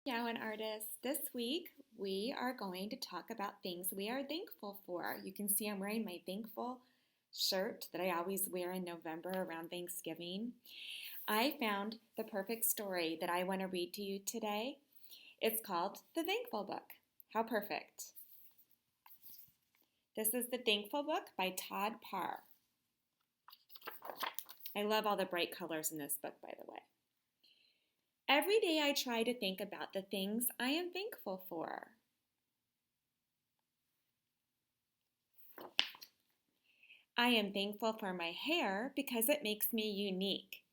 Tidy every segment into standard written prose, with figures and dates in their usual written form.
Now, an artist, this week we are going to talk about things we are thankful for. You can see I'm wearing my thankful shirt that I always wear in November around Thanksgiving. I found the perfect story that I want to read to you today. It's called The Thankful Book. How perfect! This is The Thankful Book by Todd Parr. I love all the bright colors in this book, by the way. Every day I try to think about the things I am thankful for. I am thankful for my hair because it makes me unique.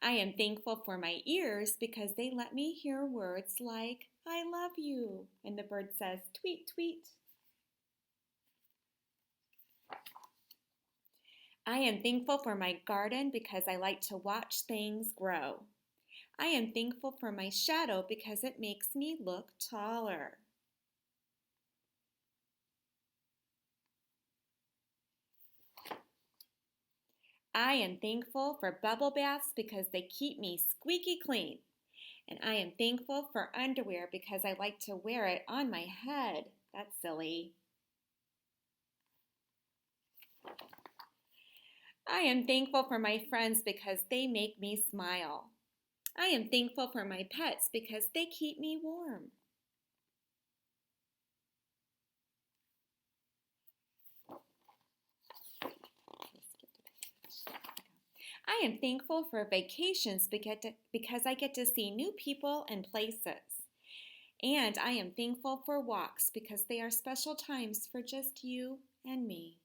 I am thankful for my ears because they let me hear words like, I love you, and the bird says, tweet, tweet. I am thankful for my garden because I like to watch things grow. I am thankful for my shadow because it makes me look taller. I am thankful for bubble baths because they keep me squeaky clean. And I am thankful for underwear because I like to wear it on my head. That's silly. I am thankful for my friends because they make me smile. I am thankful for my pets because they keep me warm. I am thankful for vacations because I get to see new people and places. And I am thankful for walks because they are special times for just you and me.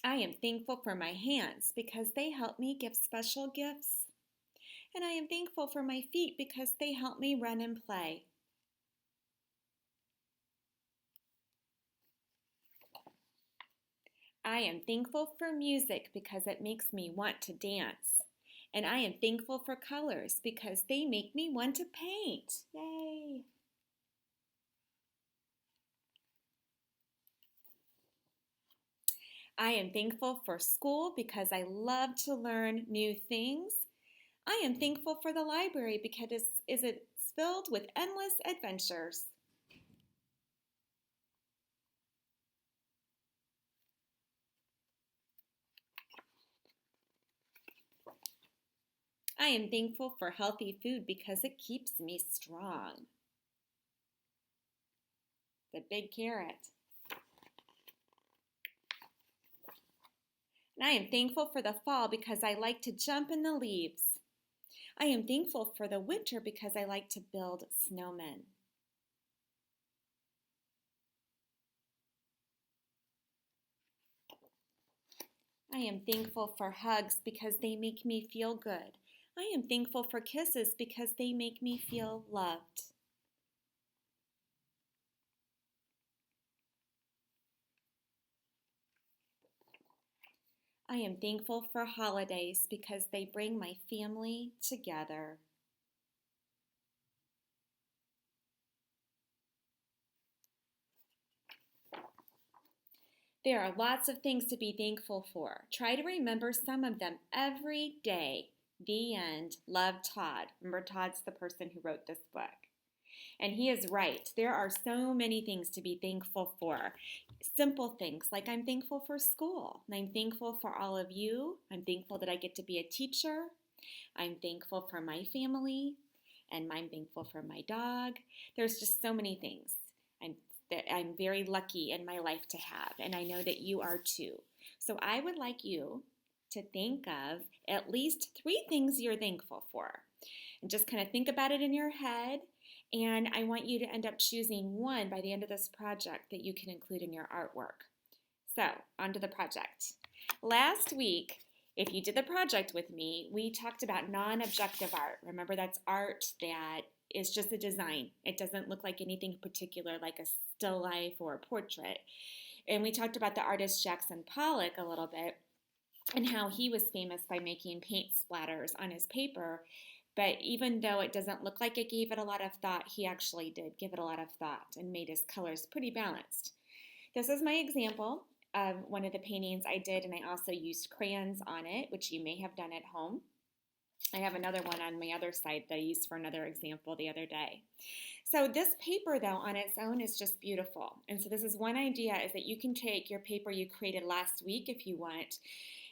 I am thankful for my hands because they help me give special gifts. And I am thankful for my feet because they help me run and play. I am thankful for music because it makes me want to dance. And I am thankful for colors because they make me want to paint. Yay! I am thankful for school because I love to learn new things. I am thankful for the library because it's filled with endless adventures. I am thankful for healthy food because it keeps me strong. The big carrot. And I am thankful for the fall because I like to jump in the leaves. I am thankful for the winter because I like to build snowmen. I am thankful for hugs because they make me feel good. I am thankful for kisses because they make me feel loved. I am thankful for holidays because they bring my family together. There are lots of things to be thankful for. Try to remember some of them every day. The end. Love, Todd. Remember, Todd's the person who wrote this book. And he is right. There are so many things to be thankful for. Simple things like I'm thankful for school. And I'm thankful for all of you. I'm thankful that I get to be a teacher. I'm thankful for my family. And I'm thankful for my dog. There's just so many things that I'm very lucky in my life to have. And I know that you are too. So I would like you to think of at least 3 things you're thankful for. And just kind of think about it in your head. And I want you to end up choosing one by the end of this project that you can include in your artwork. So, on to the project. Last week, if you did the project with me, we talked about non-objective art. Remember, that's art that is just a design. It doesn't look like anything particular, like a still life or a portrait. And we talked about the artist Jackson Pollock a little bit and how he was famous by making paint splatters on his paper. But even though it doesn't look like it gave it a lot of thought, he actually did give it a lot of thought and made his colors pretty balanced. This is my example. of one of the paintings I did, and I also used crayons on it, which you may have done at home. I have another one on my other site that I used for another example the other day. So this paper, though, on its own is just beautiful. And so this is one idea, is that you can take your paper you created last week if you want,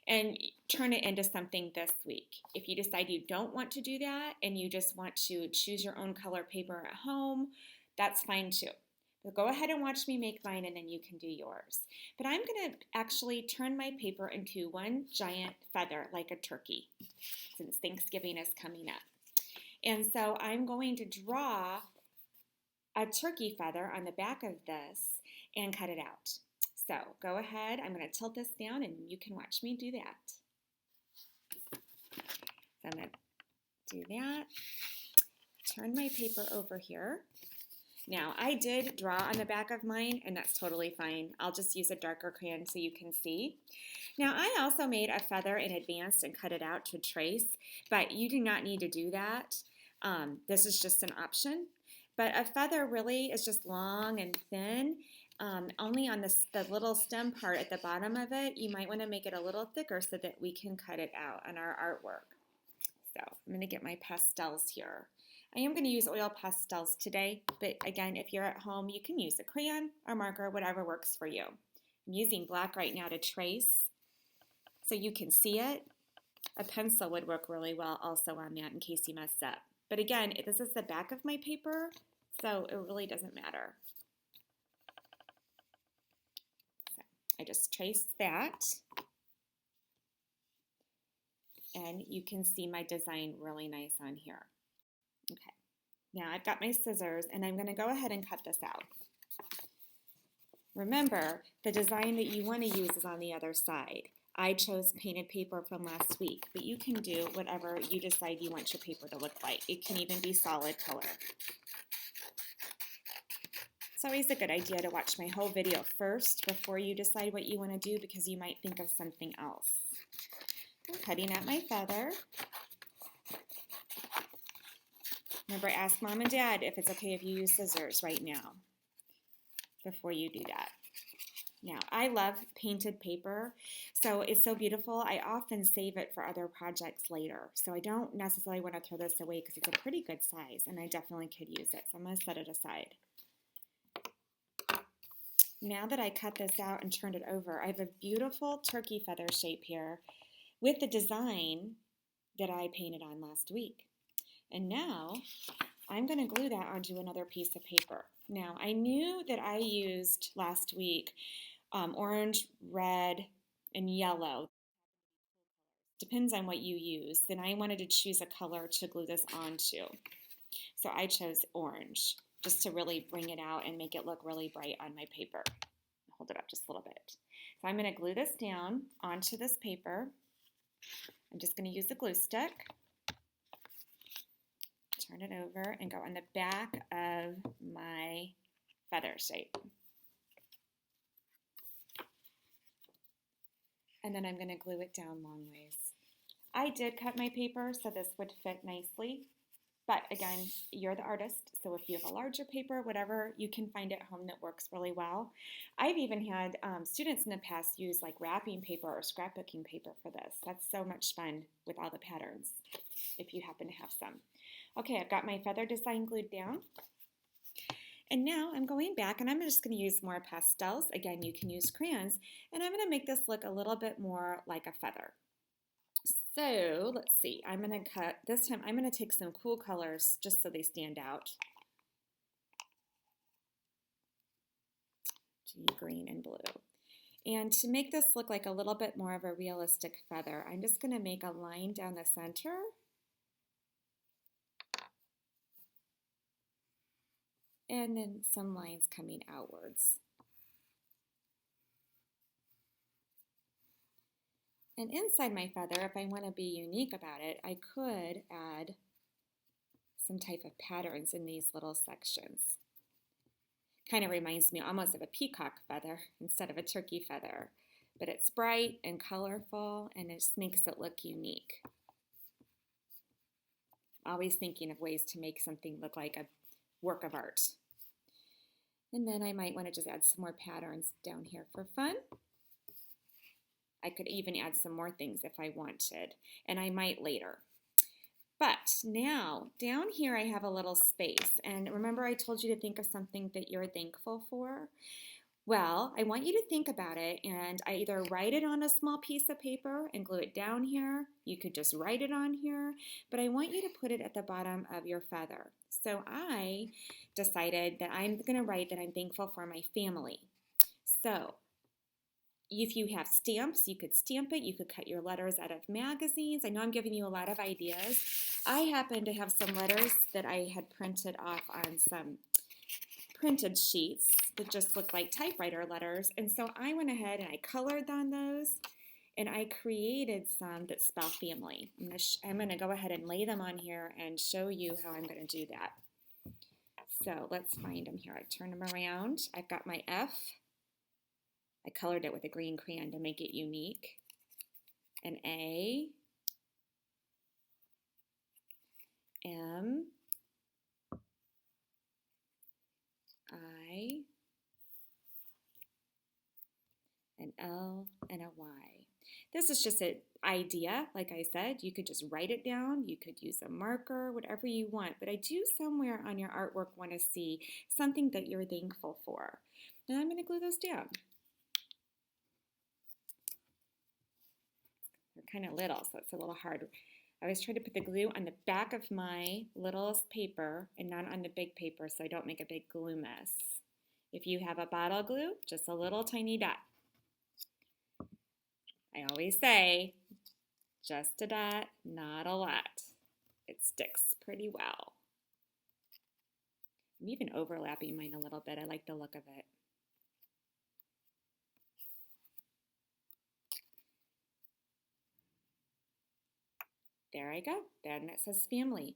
and turn it into something this week. If you decide you don't want to do that and you just want to choose your own color paper at home, that's fine too. But go ahead and watch me make mine, and then you can do yours. But I'm going to actually turn my paper into one giant feather like a turkey, since Thanksgiving is coming up. And so I'm going to draw a turkey feather on the back of this and cut it out. So go ahead, I'm going to tilt this down and you can watch me do that. So I'm going to do that, turn my paper over here. Now I did draw on the back of mine, and that's totally fine. I'll just use a darker crayon so you can see. Now I also made a feather in advance and cut it out to trace, but you do not need to do that. This is just an option. But a feather really is just long and thin. Only on the little stem part at the bottom of it, you might want to make it a little thicker so that we can cut it out on our artwork. So I'm going to get my pastels here. I am going to use oil pastels today, but again, if you're at home, you can use a crayon or marker, whatever works for you. I'm using black right now to trace so you can see it. A pencil would work really well also on that in case you mess up. But again, this is the back of my paper, so it really doesn't matter. So I just traced that, and you can see my design really nice on here. Okay, now I've got my scissors, and I'm going to go ahead and cut this out. Remember, the design that you want to use is on the other side. I chose painted paper from last week, but you can do whatever you decide you want your paper to look like. It can even be solid color. It's always a good idea to watch my whole video first before you decide what you want to do, because you might think of something else. I'm cutting out my feather. Remember, ask Mom and Dad if it's okay if you use scissors right now before you do that. Now, I love painted paper, so it's so beautiful. I often save it for other projects later, so I don't necessarily want to throw this away because it's a pretty good size, and I definitely could use it, so I'm going to set it aside. Now that I cut this out and turned it over, I have a beautiful turkey feather shape here with the design that I painted on last week. And now I'm going to glue that onto another piece of paper. Now, I knew that I used last week orange, red, and yellow. Depends on what you use. Then I wanted to choose a color to glue this onto. So I chose orange, just to really bring it out and make it look really bright on my paper. Hold it up just a little bit. So I'm going to glue this down onto this paper. I'm just going to use a glue stick. Turn it over and go on the back of my feather shape. And then I'm going to glue it down long ways. I did cut my paper so this would fit nicely. But again, you're the artist, so if you have a larger paper, whatever you can find at home that works really well. I've even had students in the past use like wrapping paper or scrapbooking paper for this. That's so much fun with all the patterns, if you happen to have some. Okay, I've got my feather design glued down. And now I'm going back, and I'm just going to use more pastels. Again, you can use crayons, and I'm going to make this look a little bit more like a feather. So let's see, I'm going to cut, this time I'm going to take some cool colors just so they stand out. Green and blue. And to make this look like a little bit more of a realistic feather, I'm just going to make a line down the center. And then some lines coming outwards. And inside my feather, if I want to be unique about it, I could add some type of patterns in these little sections. Kind of reminds me almost of a peacock feather instead of a turkey feather. But it's bright and colorful, and it just makes it look unique. Always thinking of ways to make something look like a work of art. And then I might want to just add some more patterns down here for fun. I could even add some more things if I wanted, and I might later. But now, down here I have a little space, and remember I told you to think of something that you're thankful for? Well, I want you to think about it, and I either write it on a small piece of paper and glue it down here. You could just write it on here, but I want you to put it at the bottom of your feather. So I decided that I'm going to write that I'm thankful for my family. So if you have stamps, you could stamp it. You could cut your letters out of magazines. I know I'm giving you a lot of ideas. I happen to have some letters that I had printed off on some printed sheets that just look like typewriter letters. And so I went ahead and I colored on those, and I created some that spell family. I'm going to go ahead and lay them on here and show you how I'm going to do that. So let's find them here. I turn them around. I've got my F. I colored it with a green crayon to make it unique. An A, M, I, an L, and a Y. This is just an idea. Like I said, you could just write it down. You could use a marker, whatever you want. But I do somewhere on your artwork want to see something that you're thankful for. And I'm going to glue those down. They're kind of little, so it's a little hard. I always try to put the glue on the back of my littlest paper and not on the big paper so I don't make a big glue mess. If you have a bottle glue, just a little tiny dot. I always say, just a dot, not a lot. It sticks pretty well. I'm even overlapping mine a little bit. I like the look of it. There I go. Then it says family.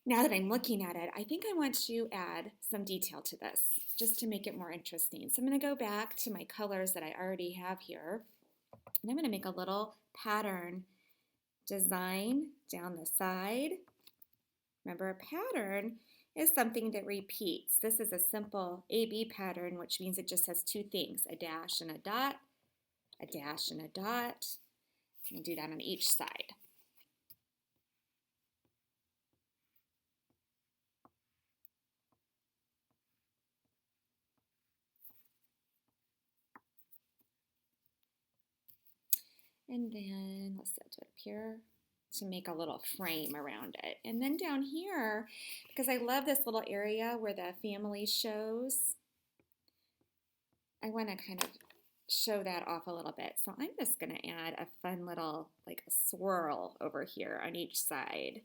Now that I'm looking at it, I think I want to add some detail to this just to make it more interesting. So I'm going to go back to my colors that I already have here, and I'm going to make a little pattern design down the side. Remember, a pattern is something that repeats. This is a simple AB pattern, which means it just has two things, a dash and a dot, a dash and a dot. I'm going to do that on each side. And then let's set it up here to make a little frame around it. And then down here, because I love this little area where the family shows, I want to kind of show that off a little bit. So I'm just going to add a fun little, like a swirl over here on each side.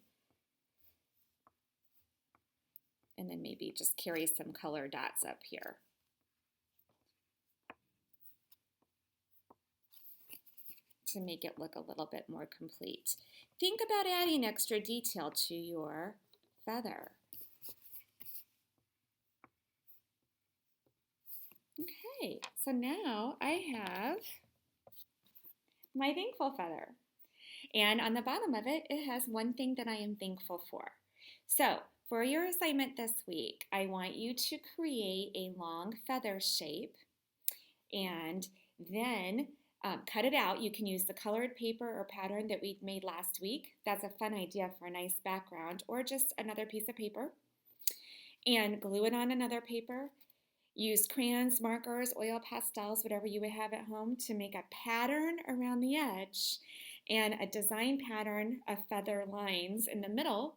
And then maybe just carry some color dots up here. To make it look a little bit more complete. Think about adding extra detail to your feather. Okay, so now I have my thankful feather. And on the bottom of it, it has one thing that I am thankful for. So for your assignment this week, I want you to create a long feather shape and then cut it out. You can use the colored paper or pattern that we made last week. That's a fun idea for a nice background, or just another piece of paper. And glue it on another paper. Use crayons, markers, oil pastels, whatever you would have at home to make a pattern around the edge and a design pattern of feather lines in the middle.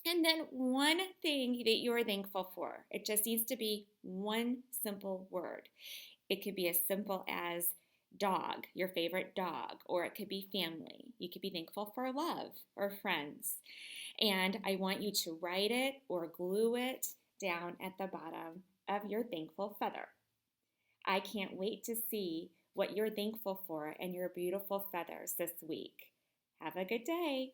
And then one thing that you're thankful for. It just needs to be one simple word. It could be as simple as dog, your favorite dog, or it could be family. You could be thankful for love or friends. And I want you to write it or glue it down at the bottom of your thankful feather. I can't wait to see what you're thankful for and your beautiful feathers this week. Have a good day.